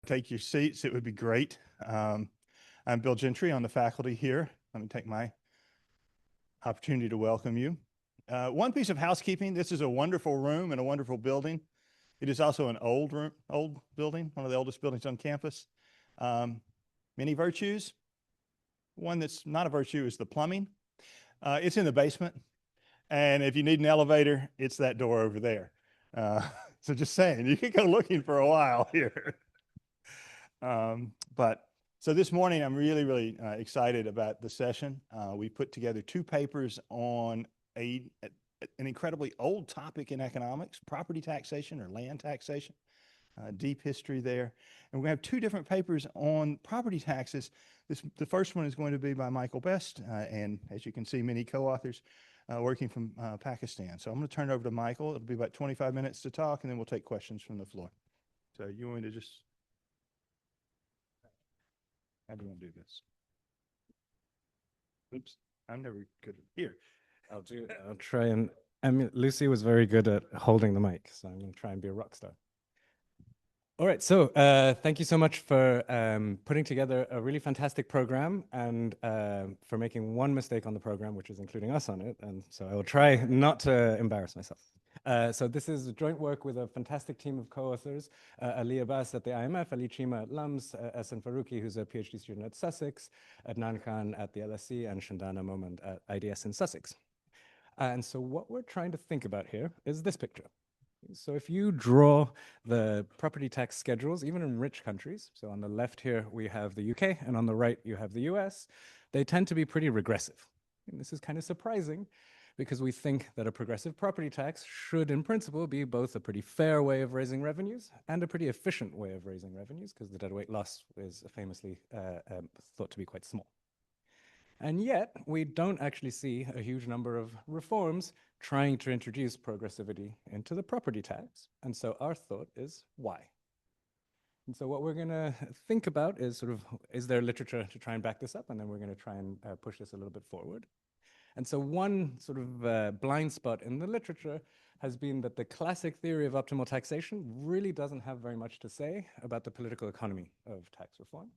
take your seats, it would be great. I'm Bill Gentry on the faculty here. Let me take my opportunity to welcome you. One piece of housekeeping, this is a wonderful room and a wonderful building. It is also an old building, one of the oldest buildings on campus. Many virtues. One that's not a virtue is the plumbing. It's in the basement. And if you need an elevator, it's that door over there. So just saying, you could go looking for a while here. So this morning, I'm really excited about the session. We put together two papers on an incredibly old topic in economics, property taxation or land taxation, deep history there. And we have two different papers on property taxes. The first one is going to be by Michael Best, and as you can see, many co-authors working from Pakistan. So I'm going to turn it over to Michael. It'll be about 25 minutes to talk, and then we'll take questions from the floor. So you want me to just... How do you want to do this? Oops, I'm never good at here. I'll try and, I mean, Lucy was very good at holding the mic, so I'm going to try and be a rock star. All right, so thank you so much for putting together a really fantastic program and for making one mistake on the program, which is including us on it. And so I will try not to embarrass myself. So this is a joint work with a fantastic team of co-authors, Ali Abbas at the IMF, Ali Chima at LUMS, Ehsan Faruqi, who's a PhD student at Sussex, Adnan Khan at the LSE, and Shandana Momand at IDS in Sussex. And so what we're trying to think about here is this picture. So if you draw the property tax schedules, even in rich countries, so on the left here we have the UK, and on the right you have the US, they tend to be pretty regressive. And this is kind of surprising because we think that a progressive property tax should, in principle, be both a pretty fair way of raising revenues and a pretty efficient way of raising revenues, because the deadweight loss is famously thought to be quite small. And yet, we don't actually see a huge number of reforms trying to introduce progressivity into the property tax. And so our thought is, why? And so what we're going to think about is sort of, is there literature to try and back this up? And then we're going to try and push this a little bit forward. And so one sort of blind spot in the literature has been that the classic theory of optimal taxation really doesn't have very much to say about the political economy of tax reform.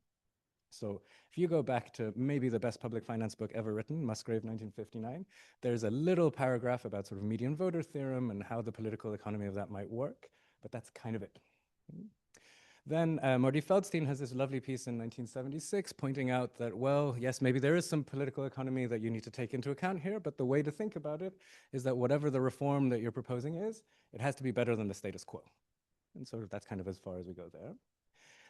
So if you go back to maybe the best public finance book ever written, Musgrave, 1959, there's a little paragraph about sort of median voter theorem and how the political economy of that might work, but that's kind of it. Then Marty Feldstein has this lovely piece in 1976 pointing out that, well, yes, maybe there is some political economy that you need to take into account here, but the way to think about it is that whatever the reform that you're proposing is, it has to be better than the status quo. And so that's kind of as far as we go there.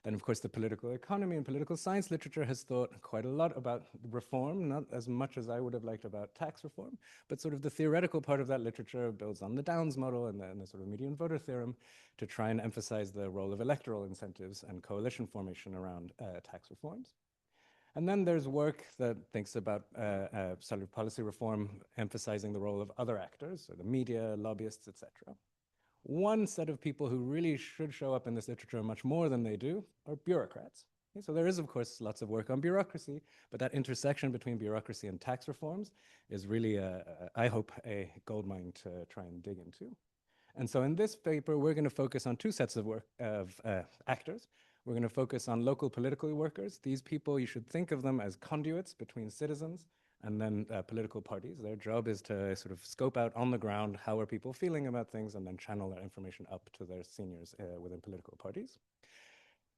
Then, of course, the political economy and political science literature has thought quite a lot about reform, not as much as I would have liked about tax reform, but sort of the theoretical part of that literature builds on the Downs model and the sort of median voter theorem to try and emphasize the role of electoral incentives and coalition formation around tax reforms. And then there's work that thinks about sort of policy reform emphasizing the role of other actors, so the media, lobbyists, etc. One set of people who really should show up in this literature much more than they do are bureaucrats. Okay, so there is, of course, lots of work on bureaucracy, but that intersection between bureaucracy and tax reforms is really, I hope, a goldmine to try and dig into. And so in this paper, we're going to focus on two sets of actors. We're going to focus on local political workers. These people, you should think of them as conduits between citizens and then political parties. Their job is to sort of scope out on the ground how are people feeling about things and then channel that information up to their seniors within political parties.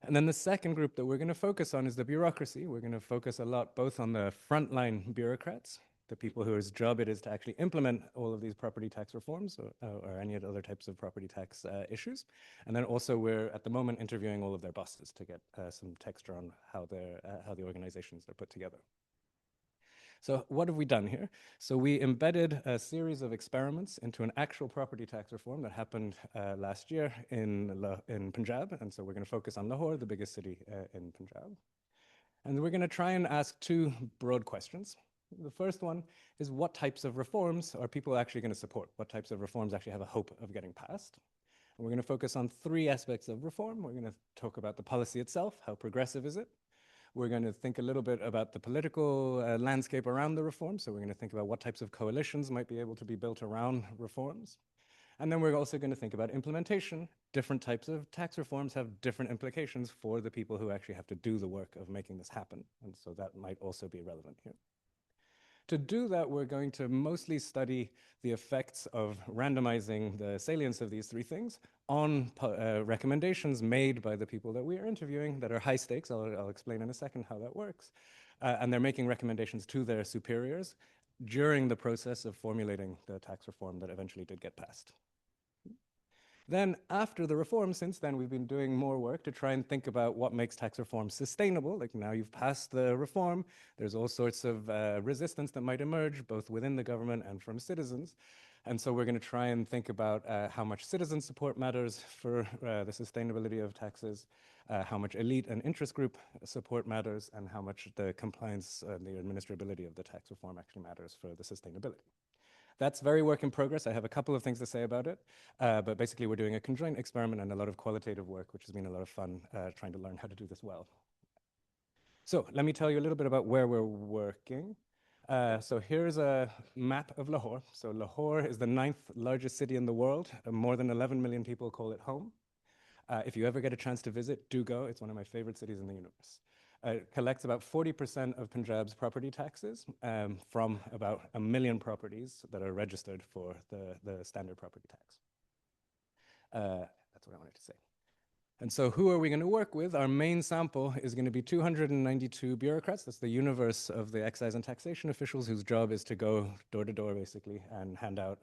And then the second group that we're going to focus on is the bureaucracy. We're going to focus a lot both on the frontline bureaucrats, the people whose job it is to actually implement all of these property tax reforms or any other types of property tax issues. And then also we're at the moment interviewing all of their bosses to get some texture on how the organizations are put together. So what have we done here? So we embedded a series of experiments into an actual property tax reform that happened last year in Punjab. And so we're going to focus on Lahore, the biggest city in Punjab. And we're going to try and ask two broad questions. The first one is, what types of reforms are people actually going to support? What types of reforms actually have a hope of getting passed? And we're going to focus on three aspects of reform. We're going to talk about the policy itself. How progressive is it? We're going to think a little bit about the political landscape around the reform. So we're going to think about what types of coalitions might be able to be built around reforms. And then we're also going to think about implementation. Different types of tax reforms have different implications for the people who actually have to do the work of making this happen. And so that might also be relevant here. To do that, we're going to mostly study the effects of randomizing the salience of these three things on recommendations made by the people that we are interviewing that are high stakes. I'll explain in a second how that works. And they're making recommendations to their superiors during the process of formulating the tax reform that eventually did get passed. Then after the reform, since then, we've been doing more work to try and think about what makes tax reform sustainable. Like now you've passed the reform, there's all sorts of resistance that might emerge, both within the government and from citizens. And so we're going to try and think about how much citizen support matters for the sustainability of taxes, how much elite and interest group support matters, and how much the compliance and the administrability of the tax reform actually matters for the sustainability. That's very work in progress. I have a couple of things to say about it, but basically we're doing a conjoint experiment and a lot of qualitative work, which has been a lot of fun trying to learn how to do this well. So let me tell you a little bit about where we're working. So here's a map of Lahore. So Lahore is the 9th largest city in the world. More than 11 million people call it home. If you ever get a chance to visit, do go. It's one of my favorite cities in the universe. It collects about 40% of Punjab's property taxes from about 1 million properties that are registered for the standard property tax. That's what I wanted to say. And so who are we going to work with? Our main sample is going to be 292 bureaucrats. That's the universe of the excise and taxation officials whose job is to go door to door, basically, and hand out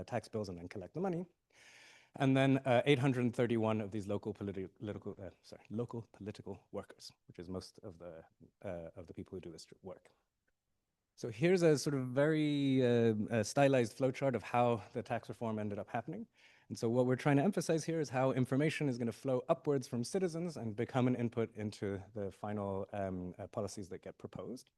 tax bills and then collect the money. And then 831 of these local political workers, which is most of the people who do this work. So here's a sort of very stylized flowchart of how the tax reform ended up happening. And so what we're trying to emphasize here is how information is going to flow upwards from citizens and become an input into the final policies that get proposed.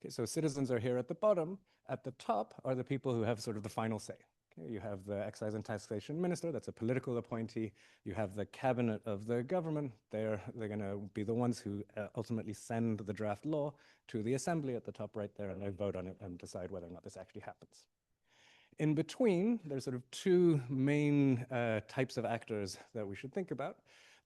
Okay, so citizens are here at the bottom. At the top are the people who have sort of the final say. Okay, you have the excise and taxation minister, that's a political appointee. You have the cabinet of the government. They're going to be the ones who ultimately send the draft law to the assembly at the top right there, and they vote on it and decide whether or not this actually happens. In between, there's sort of two main types of actors that we should think about.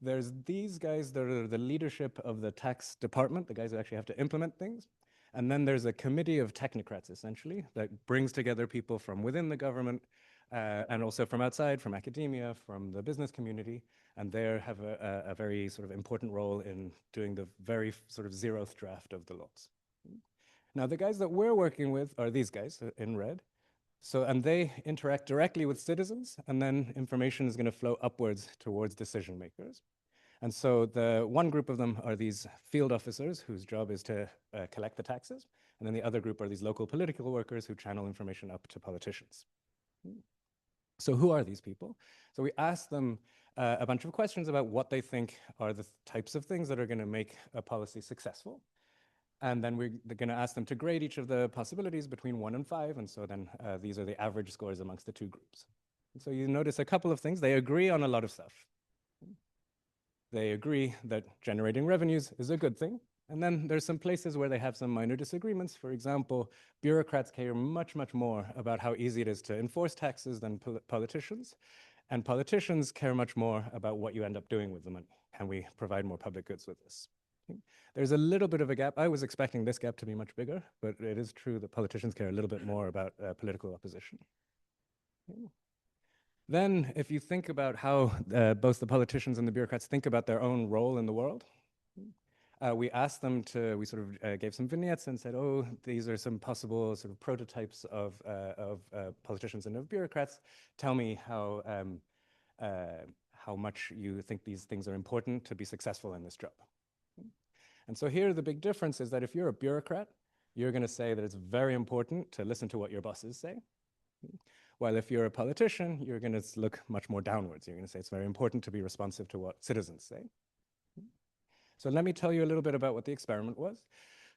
There's these guys that are the leadership of the tax department, the guys who actually have to implement things. And then there's a committee of technocrats, essentially, that brings together people from within the government and also from outside, from academia, from the business community. And they have a very sort of important role in doing the very sort of zeroth draft of the laws. Now, the guys that we're working with are these guys in red. So, and they interact directly with citizens, and then information is going to flow upwards towards decision makers. And so the one group of them are these field officers whose job is to collect the taxes. And then the other group are these local political workers who channel information up to politicians. So who are these people? So we asked them a bunch of questions about what they think are the types of things that are going to make a policy successful. And then we're going to ask them to grade each of the possibilities between 1 and 5. And so then these are the average scores amongst the two groups. And so you notice a couple of things. They agree on a lot of stuff. They agree that generating revenues is a good thing. And then there's some places where they have some minor disagreements. For example, bureaucrats care much, much more about how easy it is to enforce taxes than politicians. And politicians care much more about what you end up doing with the money. Can we provide more public goods with this? There's a little bit of a gap. I was expecting this gap to be much bigger, but it is true that politicians care a little bit more about political opposition. Then, if you think about how both the politicians and the bureaucrats think about their own role in the world, we asked them to, we sort of gave some vignettes and said, oh, these are some possible sort of prototypes of politicians and of bureaucrats. Tell me how much you think these things are important to be successful in this job. And so here the big difference is that if you're a bureaucrat, you're going to say that it's very important to listen to what your bosses say. While if you're a politician, you're going to look much more downwards. You're going to say it's very important to be responsive to what citizens say. So let me tell you a little bit about what the experiment was.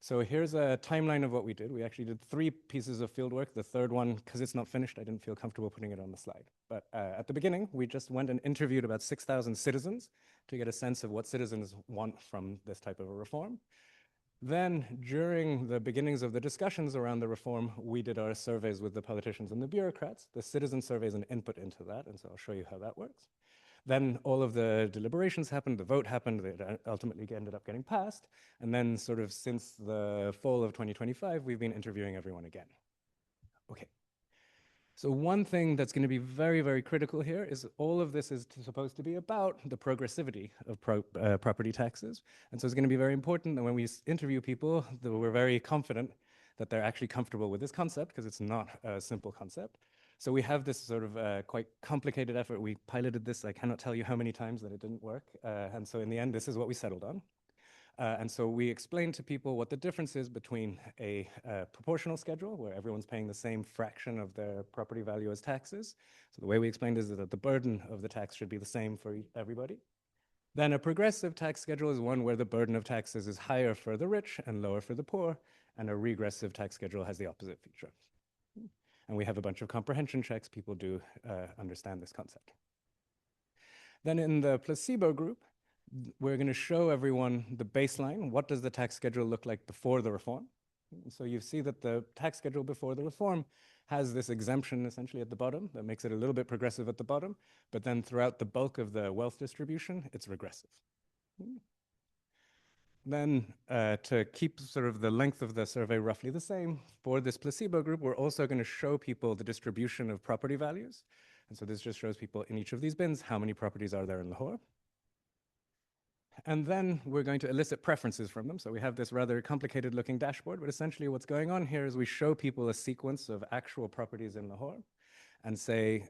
So here's a timeline of what we did. We actually did 3 pieces of fieldwork. The third one, because it's not finished, I didn't feel comfortable putting it on the slide. But at the beginning, we just went and interviewed about 6,000 citizens to get a sense of what citizens want from this type of a reform. Then, during the beginnings of the discussions around the reform, we did our surveys with the politicians and the bureaucrats. The citizen survey is an input into that, and so I'll show you how that works. Then all of the deliberations happened, the vote happened, it ultimately ended up getting passed. And then sort of since the fall of 2025, we've been interviewing everyone again. Okay. So one thing that's going to be very, very critical here is all of this is supposed to be about the progressivity of property taxes. And so it's going to be very important that when we interview people, that we're very confident that they're actually comfortable with this concept, because it's not a simple concept. So we have this sort of quite complicated effort. We piloted this. I cannot tell you how many times that it didn't work. And so in the end, this is what we settled on. And so we explained to people what the difference is between a proportional schedule, where everyone's paying the same fraction of their property value as taxes. So the way we explained is that the burden of the tax should be the same for everybody. Then a progressive tax schedule is one where the burden of taxes is higher for the rich and lower for the poor, and a regressive tax schedule has the opposite feature. And we have a bunch of comprehension checks. People do understand this concept. Then in the placebo group, we're going to show everyone the baseline. What does the tax schedule look like before the reform? So you see that the tax schedule before the reform has this exemption essentially at the bottom that makes it a little bit progressive at the bottom, but then throughout the bulk of the wealth distribution, it's regressive. Then to keep sort of the length of the survey roughly the same, for this placebo group, we're also going to show people the distribution of property values. And so this just shows people in each of these bins how many properties are there in Lahore. And then we're going to elicit preferences from them. So we have this rather complicated looking dashboard, but essentially what's going on here is we show people a sequence of actual properties in Lahore and say,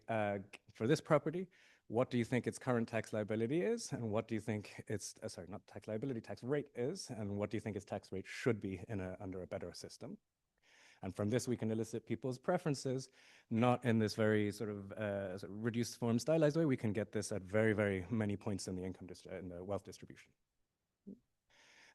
for this property, what do you think its current tax liability is? And what do you think its, sorry, not tax liability, tax rate is? And what do you think its tax rate should be under a better system? And from this, we can elicit people's preferences, not in this very sort of reduced form stylized way. We can get this at very, very many points in the in the wealth distribution.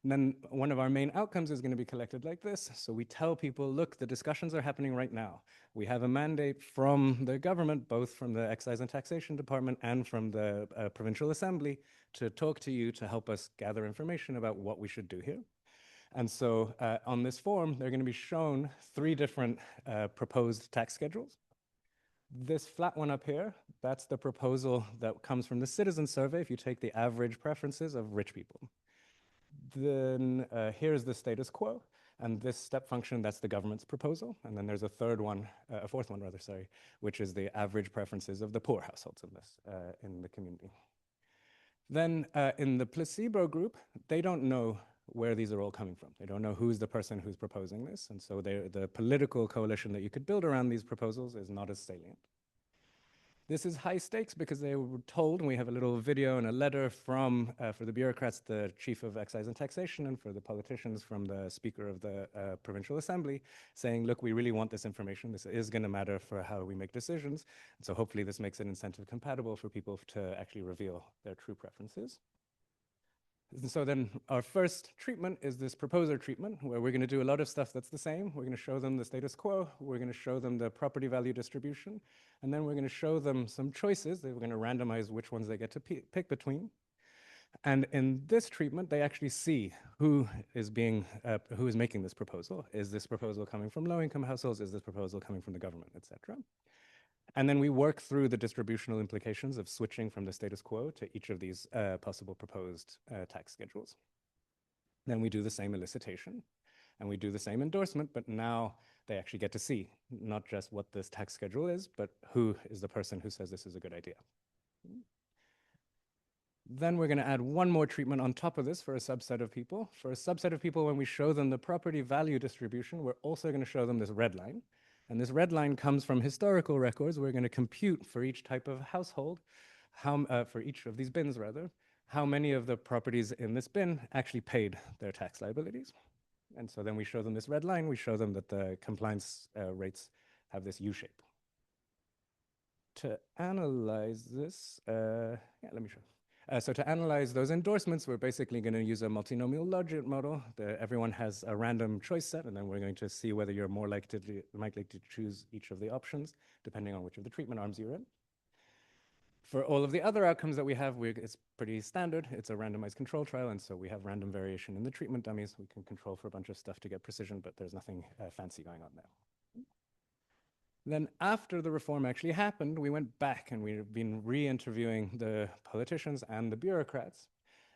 And then one of our main outcomes is going to be collected like this. So we tell people, look, the discussions are happening right now. We have a mandate from the government, both from the Excise and Taxation Department and from the Provincial Assembly, to talk to you to help us gather information about what we should do here. And so on this form, they're going to be shown 3 different proposed tax schedules. This flat one up here, that's the proposal that comes from the citizen survey if you take the average preferences of rich people. Then here's the status quo. And this step function, that's the government's proposal. And then there's a fourth one rather, sorry, which is the average preferences of the poor households in this, in the community. Then in the placebo group, they don't know where these are all coming from. They don't know who's the person who's proposing this. And so the political coalition that you could build around these proposals is not as salient. This is high stakes because they were told, and we have a little video and a letter from, for the bureaucrats, the chief of excise and taxation, and for the politicians from the speaker of the provincial assembly, saying, look, we really want this information. This is going to matter for how we make decisions. And so hopefully this makes it incentive compatible for people to actually reveal their true preferences. And so then our first treatment is this proposer treatment, where we're going to do a lot of stuff that's the same. We're going to show them the status quo. We're going to show them the property value distribution. And then we're going to show them some choices. We're going to randomize which ones they get to pick between. And in this treatment, they actually see who is making this proposal. Is this proposal coming from low-income households? Is this proposal coming from the government, et cetera? And then we work through the distributional implications of switching from the status quo to each of these possible proposed tax schedules. Then we do the same elicitation, and we do the same endorsement, but now they actually get to see not just what this tax schedule is, but who is the person who says this is a good idea. Then we're going to add one more treatment on top of this for a subset of people. For a subset of people, when we show them the property value distribution, we're also going to show them this red line. And this red line comes from historical records. We're going to compute for each type of household, for each of these bins rather, how many of the properties in this bin actually paid their tax liabilities. And so then we show them this red line. We show them that the compliance rates have this U shape. To analyze this, let me show. So to analyze those endorsements, we're basically going to use a multinomial logic model. Everyone has a random choice set, and then we're going to see whether you're more likely to choose each of the options, depending on which of the treatment arms you're in. For all of the other outcomes that we have, it's pretty standard. It's a randomized control trial, and so we have random variation in the treatment dummies. We can control for a bunch of stuff to get precision, but there's nothing fancy going on there. Then after the reform actually happened, we went back and we've been re-interviewing the politicians and the bureaucrats.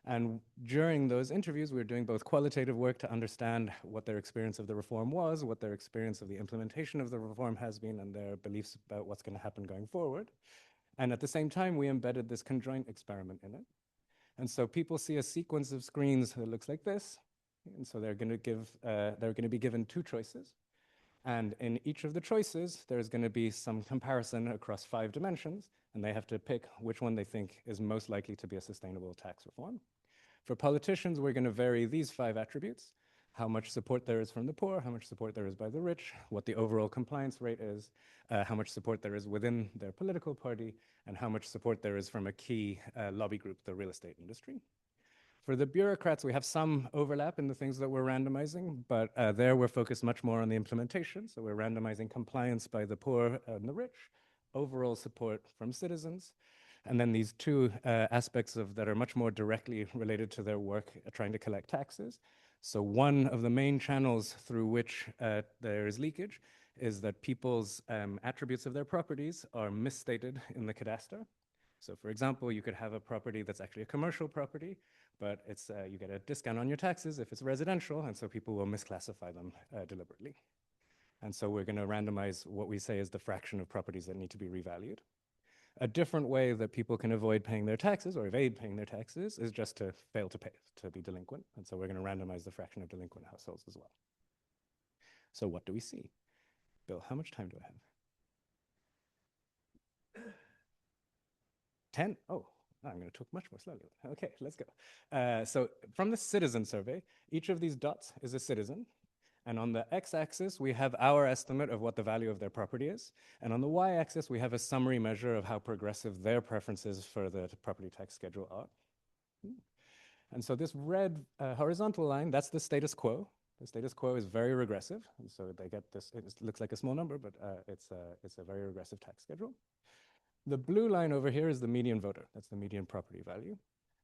And during those interviews, we were doing both qualitative work to understand what their experience of the reform was, what their experience of the implementation of the reform has been, and their beliefs about what's going to happen going forward. And at the same time, we embedded this conjoint experiment in it. And so people see a sequence of screens that looks like this. And so they're going to be given two choices. And in each of the choices, there's going to be some comparison across 5 dimensions, and they have to pick which one they think is most likely to be a sustainable tax reform. For politicians, we're going to vary these 5 attributes: how much support there is from the poor, how much support there is by the rich, what the overall compliance rate is, how much support there is within their political party, and how much support there is from a key lobby group, the real estate industry. For the bureaucrats, we have some overlap in the things that we're randomizing, but there we're focused much more on the implementation. So we're randomizing compliance by the poor and the rich, overall support from citizens, and then these 2 aspects that are much more directly related to their work trying to collect taxes. So one of the main channels through which there is leakage is that people's attributes of their properties are misstated in the cadastre. So for example, you could have a property that's actually a commercial property, but you get a discount on your taxes if it's residential, and so people will misclassify them deliberately. And so we're going to randomize what we say is the fraction of properties that need to be revalued. A different way that people can avoid paying their taxes or evade paying their taxes is just to fail to pay, to be delinquent. And so we're going to randomize the fraction of delinquent households as well. So what do we see? Bill, how much time do I have? 10? Oh, I'm going to talk much more slowly. Okay, let's go. So from the citizen survey, each of these dots is a citizen. And on the x-axis, we have our estimate of what the value of their property is. And on the y-axis, we have a summary measure of how progressive their preferences for the property tax schedule are. And so this red horizontal line, that's the status quo. The status quo is very regressive. And so they get this, it looks like a small number, but it's a very regressive tax schedule. The blue line over here is the median voter. That's the median property value.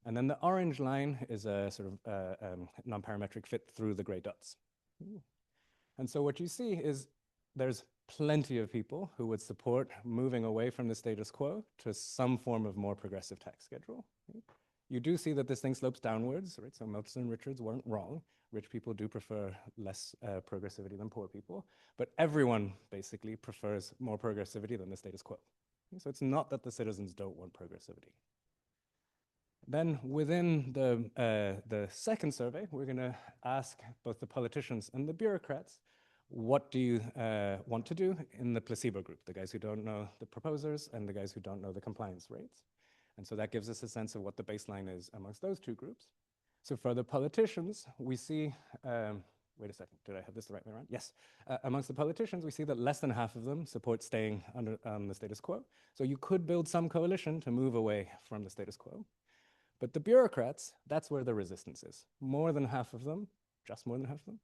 And then the orange line is a sort of non-parametric fit through the gray dots. And so what you see is there's plenty of people who would support moving away from the status quo to some form of more progressive tax schedule. You do see that this thing slopes downwards, right? So Milton and Richards weren't wrong. Rich people do prefer less progressivity than poor people, but everyone basically prefers more progressivity than the status quo. So it's not that the citizens don't want progressivity. Then within the second survey, we're going to ask both the politicians and the bureaucrats, what do you want to do in the placebo group, the guys who don't know the proposers and the guys who don't know the compliance rates. And so that gives us a sense of what the baseline is amongst those 2 groups. So for the politicians, we see, wait a second, did I have this the right way around? Yes. Amongst the politicians, we see that less than half of them support staying under the status quo. So you could build some coalition to move away from the status quo. But the bureaucrats, that's where the resistance is. More than half of them, just more than half of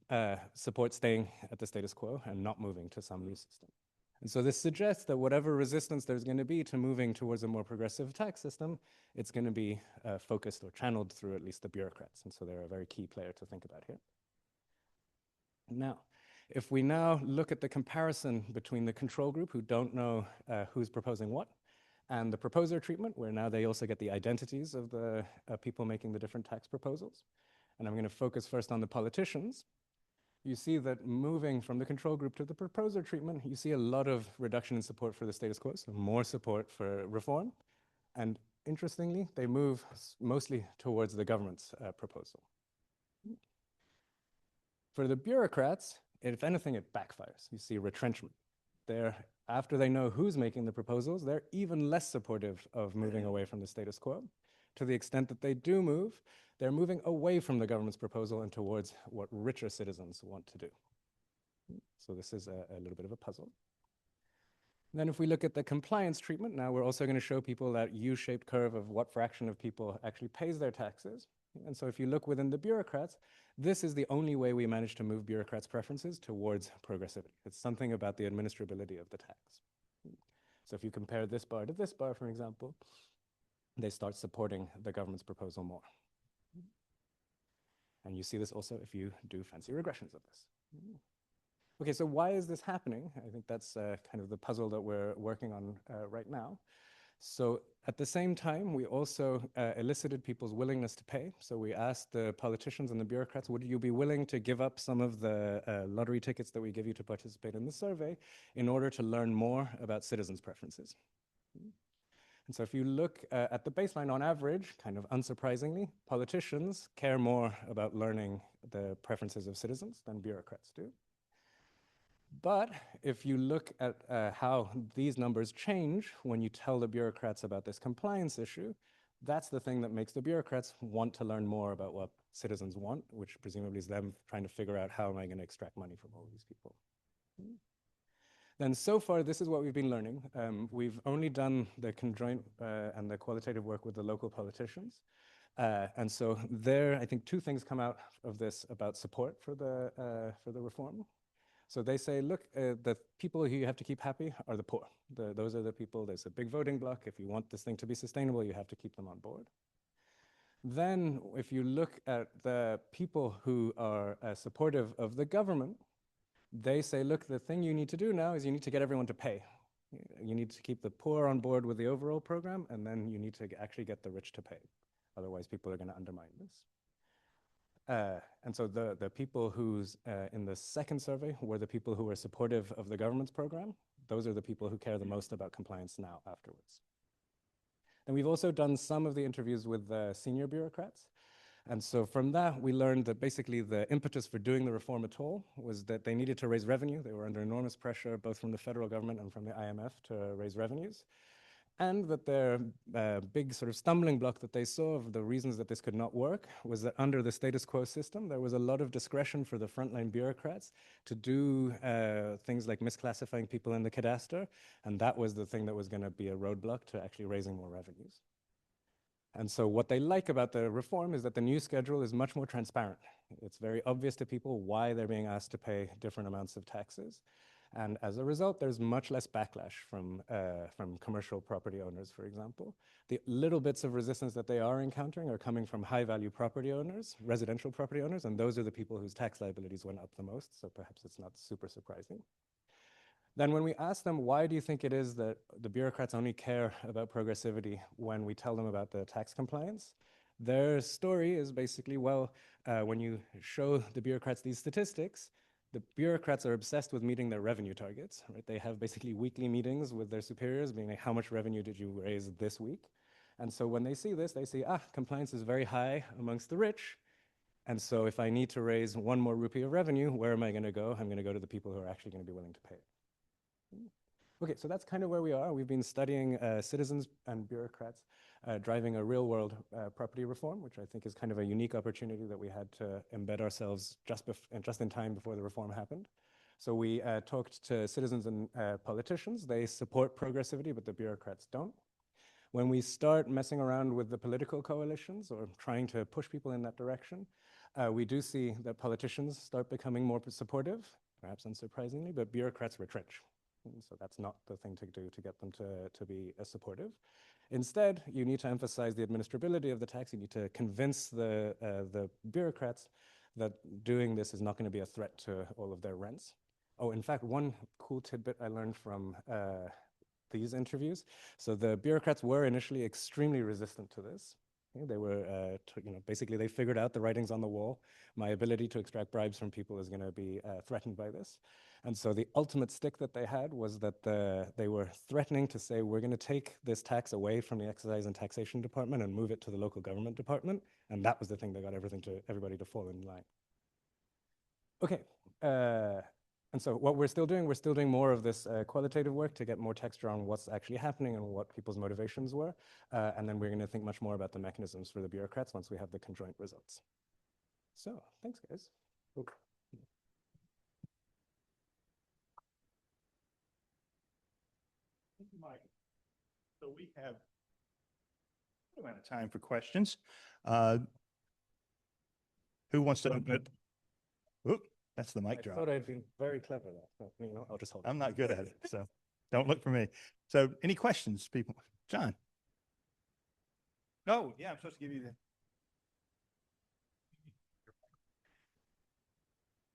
them, support staying at the status quo and not moving to some new system. And so this suggests that whatever resistance there's going to be to moving towards a more progressive tax system, it's going to be focused or channeled through at least the bureaucrats. And so they're a very key player to think about here. Now, if we now look at the comparison between the control group who don't know who's proposing what, and the proposer treatment, where now they also get the identities of the people making the different tax proposals. And I'm going to focus first on the politicians. You see that moving from the control group to the proposer treatment, you see a lot of reduction in support for the status quo, so more support for reform. And interestingly, they move mostly towards the government's proposal. For the bureaucrats, if anything, it backfires. You see retrenchment. After they know who's making the proposals, they're even less supportive of moving away from the status quo. To the extent that they do move, they're moving away from the government's proposal and towards what richer citizens want to do. So this is a little bit of a puzzle. Then if we look at the compliance treatment, now we're also going to show people that U-shaped curve of what fraction of people actually pays their taxes. And so if you look within the bureaucrats, this is the only way we manage to move bureaucrats' preferences towards progressivity. It's something about the administrability of the tax. So if you compare this bar to this bar, for example, they start supporting the government's proposal more. And you see this also if you do fancy regressions of this. Okay, so why is this happening? I think that's kind of the puzzle that we're working on right now. So at the same time, we also elicited people's willingness to pay. So we asked the politicians and the bureaucrats, would you be willing to give up some of the lottery tickets that we give you to participate in the survey in order to learn more about citizens' preferences? And so if you look at the baseline on average, kind of unsurprisingly, politicians care more about learning the preferences of citizens than bureaucrats do. But if you look at how these numbers change when you tell the bureaucrats about this compliance issue, that's the thing that makes the bureaucrats want to learn more about what citizens want, which presumably is them trying to figure out how am I going to extract money from all these people. Then so far, this is what we've been learning. We've only done the conjoint and the qualitative work with the local politicians. And so there, I think two things come out of this about support for the reform. So they say, look, the people who you have to keep happy are the poor. Those are the people, there's a big voting bloc. If you want this thing to be sustainable, you have to keep them on board. Then if you look at the people who are supportive of the government, they say, look, the thing you need to do now is you need to get everyone to pay. You need to keep the poor on board with the overall program, and then you need to actually get the rich to pay. Otherwise, people are going to undermine this. And so the people who's in the second survey were the people who were supportive of the government's program. Those are the people who care the most about compliance now afterwards. And we've also done some of the interviews with senior bureaucrats. And so from that, we learned that basically the impetus for doing the reform at all was that they needed to raise revenue. They were under enormous pressure, both from the federal government and from the IMF, to raise revenues. And that their big sort of stumbling block that they saw of the reasons that this could not work was that under the status quo system, there was a lot of discretion for the frontline bureaucrats to do things like misclassifying people in the cadastre. And that was the thing that was going to be a roadblock to actually raising more revenues. And so what they like about the reform is that the new schedule is much more transparent. It's very obvious to people why they're being asked to pay different amounts of taxes. And as a result, there's much less backlash from commercial property owners, for example. The little bits of resistance that they are encountering are coming from high-value property owners, residential property owners, and those are the people whose tax liabilities went up the most, so perhaps it's not super surprising. Then when we ask them, why do you think it is that the bureaucrats only care about progressivity when we tell them about the tax compliance? Their story is basically, well, when you show the bureaucrats these statistics, the bureaucrats are obsessed with meeting their revenue targets, right? They have basically weekly meetings with their superiors, being like, how much revenue did you raise this week? And so when they see this, they see, compliance is very high amongst the rich. And so if I need to raise one more rupee of revenue, where am I going to go? I'm going to go to the people who are actually going to be willing to pay it. Okay, so that's kind of where we are. We've been studying citizens and bureaucrats driving a real-world property reform, which I think is kind of a unique opportunity that we had to embed ourselves just in time before the reform happened. So we talked to citizens and politicians. They support progressivity, but the bureaucrats don't. When we start messing around with the political coalitions or trying to push people in that direction, we do see that politicians start becoming more supportive, perhaps unsurprisingly, but bureaucrats retrench. So that's not the thing to do to get them to be supportive. Instead, you need to emphasize the administrability of the tax. You need to convince the bureaucrats that doing this is not going to be a threat to all of their rents. Oh, in fact, one cool tidbit I learned from these interviews. So the bureaucrats were initially extremely resistant to this. They were, basically they figured out the writings on the wall. My ability to extract bribes from people is going to be threatened by this. And so the ultimate stick that they had was that they were threatening to say, we're going to take this tax away from the excise and taxation department and move it to the local government department. And that was the thing that got everybody to fall in line. Okay. And so what we're still doing more of this qualitative work to get more texture on what's actually happening and what people's motivations were. And then we're going to think much more about the mechanisms for the bureaucrats once we have the conjoint results. So thanks, guys. Okay. Thank you, Mike. So we have a amount of time for questions. Who wants to open it? Oop, that's the mic drop. I thought I'd been very clever there. But, I'll just hold it. I'm not good at it, so. Don't look for me. So any questions, people? John? Oh, yeah, I'm supposed to give you the.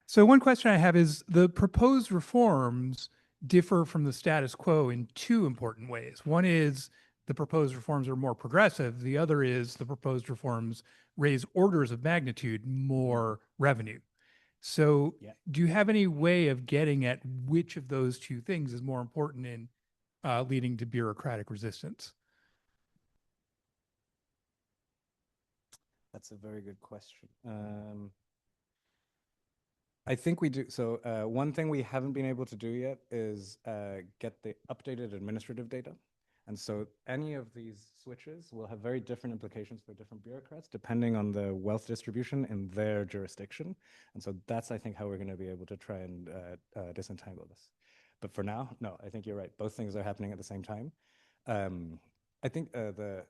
So one question I have is the proposed reforms differ from the status quo in two important ways. One is the proposed reforms are more progressive. The other is the proposed reforms raise orders of magnitude more revenue. So Yeah. do you have any way of getting at which of those two things is more important in leading to bureaucratic resistance? That's a very good question. I think we do. So one thing we haven't been able to do yet is get the updated administrative data. And so any of these switches will have very different implications for different bureaucrats, depending on the wealth distribution in their jurisdiction. And so that's, I think, how we're going to be able to try and disentangle this. But for now, no, I think you're right. Both things are happening at the same time. I think the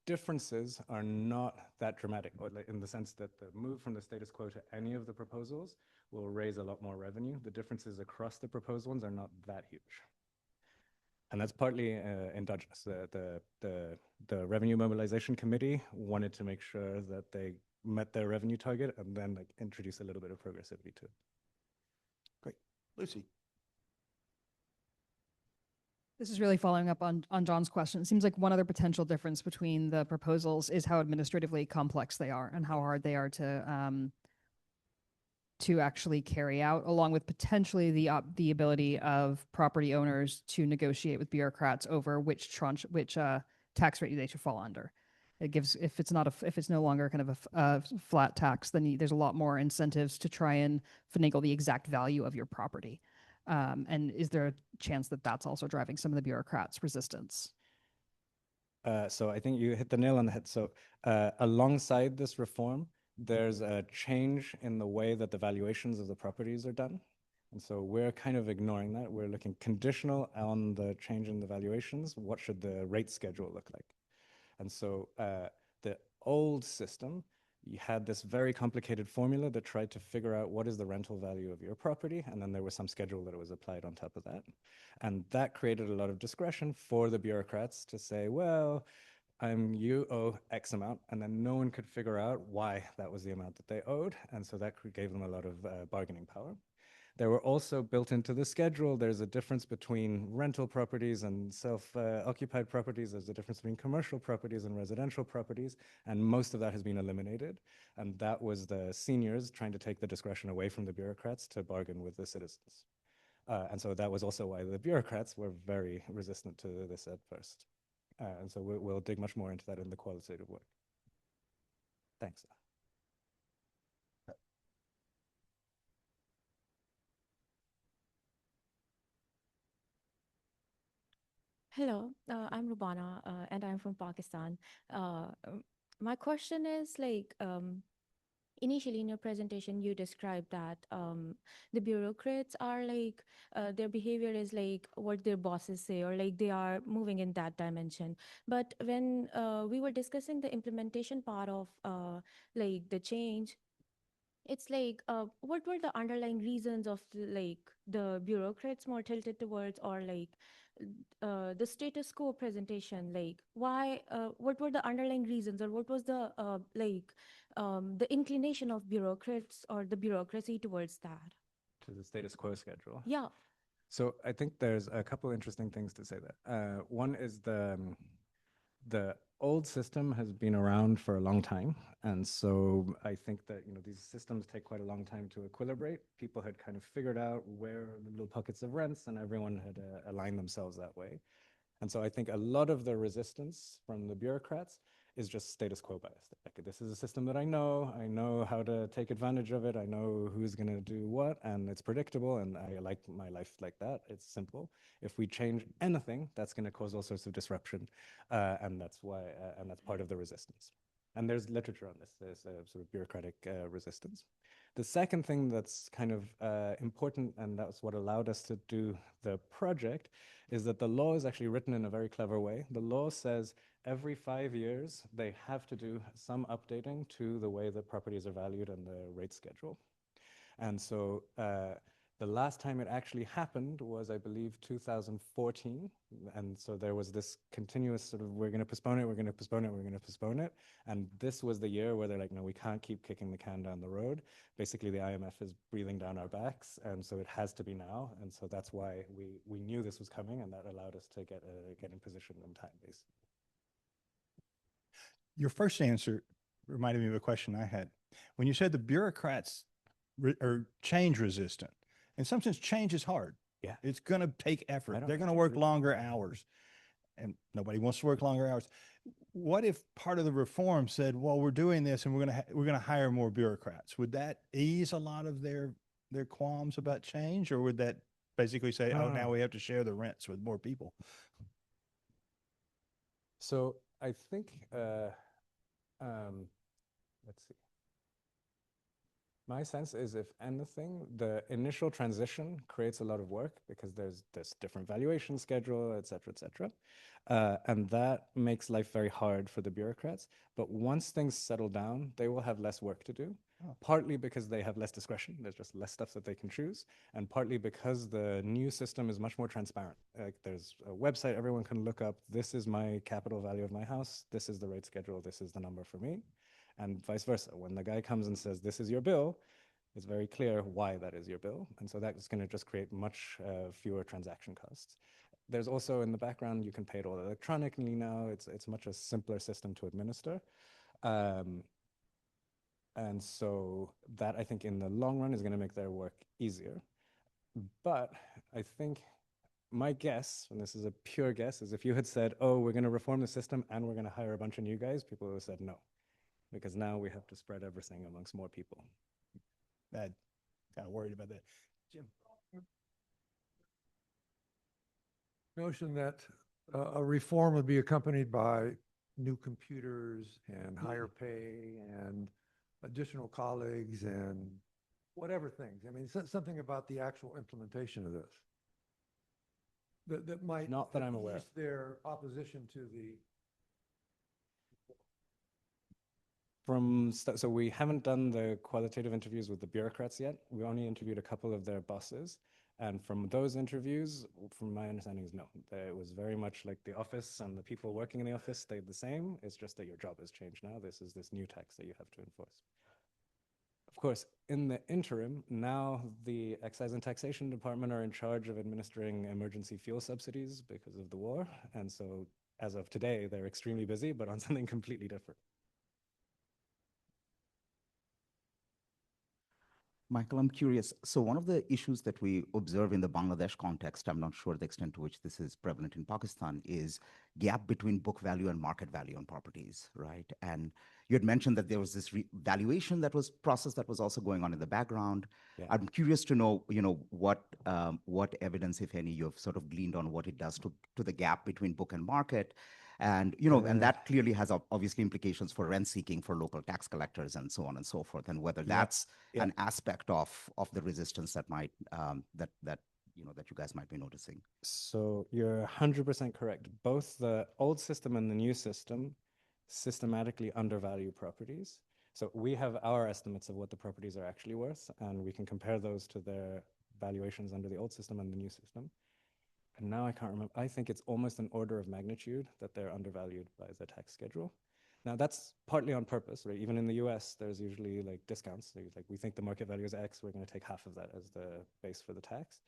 differences are not that dramatic, or in the sense that the move from the status quo to any of the proposals will raise a lot more revenue. The differences across the proposed ones are not that huge. And that's partly endogenous. The Revenue Mobilization Committee wanted to make sure that they met their revenue target and then like introduce a little bit of progressivity to it. Great. Lucy? This is really following up on John's question. It seems like one other potential difference between the proposals is how administratively complex they are and how hard they are to actually carry out, along with potentially the ability of property owners to negotiate with bureaucrats over which tax rate they should fall under. It gives, if it's no longer kind of a flat tax, then there's a lot more incentives to try and finagle the exact value of your property. And is there a chance that that's also driving some of the bureaucrats' resistance? So I think you hit the nail on the head. So alongside this reform, there's a change in the way that the valuations of the properties are done. And so we're kind of ignoring that. We're looking conditional on the change in the valuations. What should the rate schedule look like? And so the old system, you had this very complicated formula that tried to figure out what is the rental value of your property, and then there was some schedule that was applied on top of that. And that created a lot of discretion for the bureaucrats to say, well, you owe X amount, and then no one could figure out why that was the amount that they owed. And so that gave them a lot of bargaining power. There were also built into the schedule, there's a difference between rental properties and self-occupied properties. There's a difference between commercial properties and residential properties, and most of that has been eliminated. And that was the seniors trying to take the discretion away from the bureaucrats to bargain with the citizens. And so that was also why the bureaucrats were very resistant to this at first. And so we'll dig much more into that in the qualitative work. Thanks. Hello, I'm Rubana, and I'm from Pakistan. My question is like, initially in your presentation, you described that the bureaucrats are like, their behavior is like what their bosses say, or like they are moving in that dimension. But when we were discussing the implementation part of like the change, it's like what were the underlying reasons of the bureaucrats more tilted towards, or like the status quo presentation, like why what were the underlying reasons, or what was the inclination of bureaucrats or the bureaucracy towards that? To the status quo schedule. Yeah. So I think there's a couple interesting things to say there. One is the old system has been around for a long time. And so I think that, these systems take quite a long time to equilibrate. People had kind of figured out where the little pockets of rents, and everyone had aligned themselves that way. And so I think a lot of the resistance from the bureaucrats is just status quo bias. Like, this is a system that I know how to take advantage of it, I know who's going to do what, and it's predictable, and I like my life like that. It's simple. If we change anything, that's going to cause all sorts of disruption, and that's why, and that's part of the resistance. And there's literature on this. There's a sort of bureaucratic resistance. The second thing that's kind of important, and that's what allowed us to do the project, is that the law is actually written in a very clever way. The law says every 5 years, they have to do some updating to the way that properties are valued and the rate schedule. And so The last time it actually happened was, I believe, 2014. And so there was this continuous sort of, we're going to postpone it, we're going to postpone it, we're going to postpone it. And this was the year where they're like, no, we can't keep kicking the can down the road. Basically, the IMF is breathing down our backs. And so it has to be now. And so that's why we knew this was coming, and that allowed us to get in position in time, basically. Your first answer reminded me of a question I had. When you said the bureaucrats are change resistant, in some sense, change is hard. Yeah. It's going to take effort. don't They're going to think work it's- longer hours, and nobody wants to work longer hours. What if part of the reform said, well, we're doing this and we're going to hire more bureaucrats? Would that ease a lot of their qualms about change, or would that basically say, oh, now we have to share the rents with more people? So I think, let's see. My sense is, if anything, the initial transition creates a lot of work because there's this different valuation schedule, et cetera, et cetera. And that makes life very hard for the bureaucrats. But once things settle down, they will have less work to do, partly because they have less discretion. There's just less stuff that they can choose. And partly because the new system is much more transparent. Like, there's a website everyone can look up, this is my capital value of my house, this is the rate schedule, this is the number for me. And vice versa. When the guy comes and says, this is your bill, it's very clear why that is your bill. And so that's going to just create much fewer transaction costs. There's also, in the background, you can pay it all electronically now. It's much a simpler system to administer. And so that, I think, in the long run is going to make their work easier. But I think my guess, and this is a pure guess, is if you had said, oh, we're going to reform the system and we're going to hire a bunch of new guys, people would have said no. Because now we have to spread everything amongst more people. I'm kind of worried about that. Jim? Notion that a reform would be accompanied by new computers and higher pay and additional colleagues and whatever things. I mean, something about the actual implementation of this that might Not that I'm aware of. ease their opposition to the. So we haven't done the qualitative interviews with the bureaucrats yet. We only interviewed a couple of their bosses. And from those interviews, from my understanding, is no. It was very much like the office, and the people working in the office stayed the same. It's just that your job has changed now. This is this new tax that you have to enforce. Of course, in the interim, now the Excise and Taxation Department are in charge of administering emergency fuel subsidies because of the war. And so as of today, they're extremely busy, but on something completely different. Michael, I'm curious. So one of the issues that we observe in the Bangladesh context, I'm not sure the extent to which this is prevalent in Pakistan, is gap between book value and market value on properties, right? And you had mentioned that there was this valuation that was process that was also going on in the background. Yeah. I'm curious to know, what evidence, if any, you've sort of gleaned on what it does to the gap between book and market. And, and that clearly has obviously implications for rent seeking for local tax collectors and so on and so forth. And whether that's an aspect of the resistance that might, that you guys might be noticing. So you're 100% correct. Both the old system and the new system systematically undervalue properties. So we have our estimates of what the properties are actually worth, and we can compare those to their valuations under the old system and the new system. And now I can't remember. I think it's almost an order of magnitude that they're undervalued by the tax schedule. Now that's partly on purpose, right? Even in the US, there's usually like discounts. So like, we think the market value is X, we're going to take half of that as the base for the tax.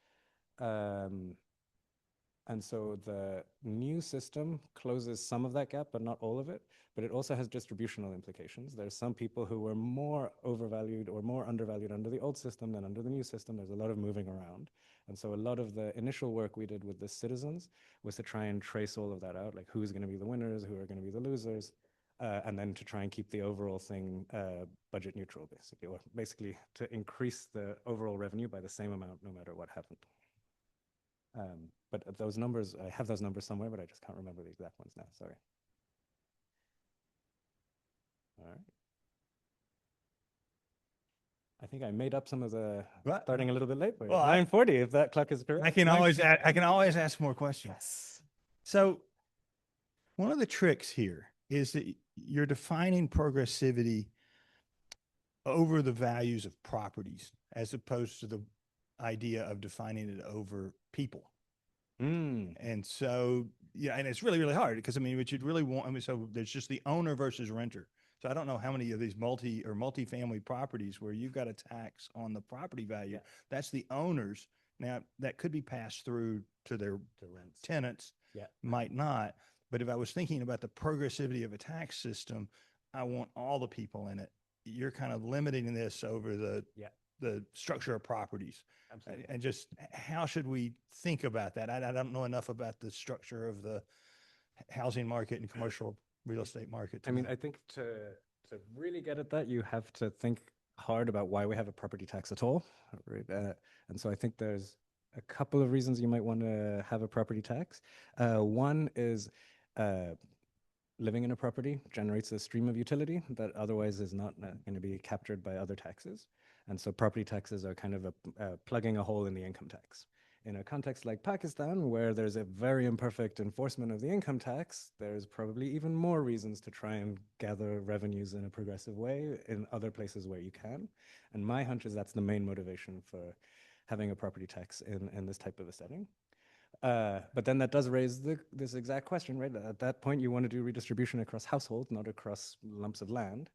And so the new system closes some of that gap, but not all of it. But it also has distributional implications. There's some people who were more overvalued or more undervalued under the old system than under the new system. There's a lot of moving around. And so a lot of the initial work we did with the citizens was to try and trace all of that out, like who's going to be the winners, who are going to be the losers, and then to try and keep the overall thing budget neutral, basically, or basically to increase the overall revenue by the same amount no matter what happened. But those numbers, I have those numbers somewhere, but I just can't remember the exact ones now, sorry. All right. I think I made up some of the starting a little bit late, but Well, 9:40 if that clock is correct. I can always ask more questions. Yes. So one of the tricks here is that you're defining progressivity over the values of properties as opposed to the idea of defining it over people. Mm. And so, yeah, and it's really, really hard because I mean, what you'd really want, I mean, so there's just the owner versus renter. So I don't know how many of these multi-family properties where you've got a tax on the property value. Yeah. That's the owners. Now that could be passed through to their The rents. tenants, Yeah. might not. But if I was thinking about the progressivity of a tax system, I want all the people in it. You're kind of limiting this over Yeah. the structure of properties. Absolutely. And just how should we think about that? I don't know enough about the structure of the housing market and commercial real estate market. I to mean, know. I think to really get at that, you have to think hard about why we have a property tax at all, right? And so I think there's a couple of reasons you might want to have a property tax. One is living in a property generates a stream of utility that otherwise is not going to be captured by other taxes. And so property taxes are kind of plugging a hole in the income tax. In a context like Pakistan, where there's a very imperfect enforcement of the income tax, there's probably even more reasons to try and gather revenues in a progressive way in other places where you can. And my hunch is that's the main motivation for having a property tax in this type of a setting. But then that does raise this exact question, right? At that point, you want to do redistribution across households, not across lumps of land.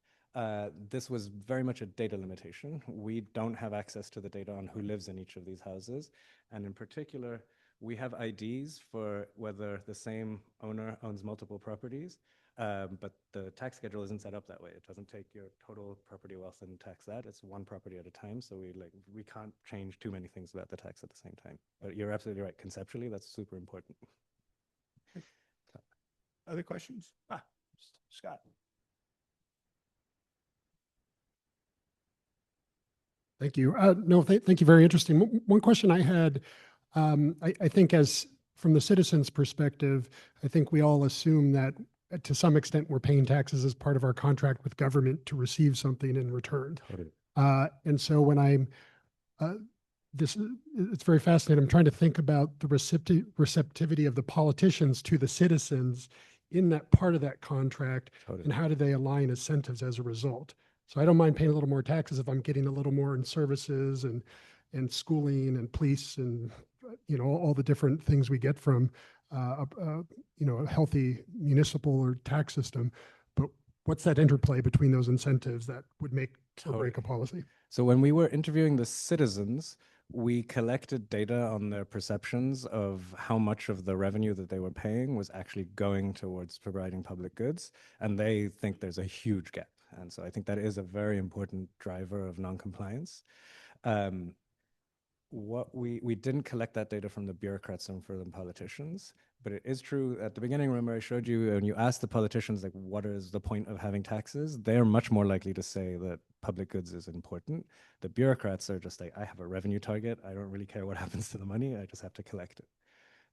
This was very much a data limitation. We don't have access to the data on who lives in each of these houses. And in particular, we have IDs for whether the same owner owns multiple properties, but the tax schedule isn't set up that way. It doesn't take your total property wealth and tax that. It's one property at a time. So we can't change too many things about the tax at the same time. But you're absolutely right. Conceptually, that's super important. Other questions? Scott. Thank you. No, thank you. Very interesting. One question I had, I think as from the citizens' perspective, I think we all assume that to some extent we're paying taxes as part of our contract with government to receive something in return. Totally. And so when I'm, it's very fascinating. I'm trying to think about the receptivity of the politicians to the citizens in that part of that contract, Totally. and how do they align incentives as a result? So I don't mind paying a little more taxes if I'm getting a little more in services and schooling and police and all the different things we get from a healthy municipal or tax system. But what's that interplay between those incentives that would make or break a policy? So when we were interviewing the citizens, we collected data on their perceptions of how much of the revenue that they were paying was actually going towards providing public goods, and they think there's a huge gap. And so I think that is a very important driver of non-compliance. What we didn't collect that data from the bureaucrats and from the politicians, but it is true at the beginning, remember I showed you when you asked the politicians, like, what is the point of having taxes? They're much more likely to say that public goods is important. The bureaucrats are just like, I have a revenue target. I don't really care what happens to the money. I just have to collect it.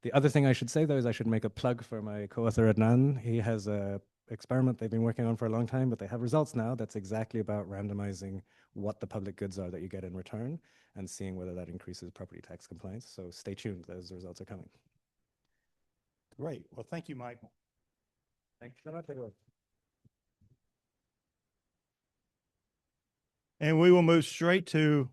The other thing I should say, though, is I should make a plug for my co-author Adnan. He has a experiment they've been working on for a long time, but they have results now that's exactly about randomizing what the public goods are that you get in return and seeing whether that increases property tax compliance. So stay tuned, those results are coming. Great. Well, thank you, Michael. Thank you so much. And we will move straight to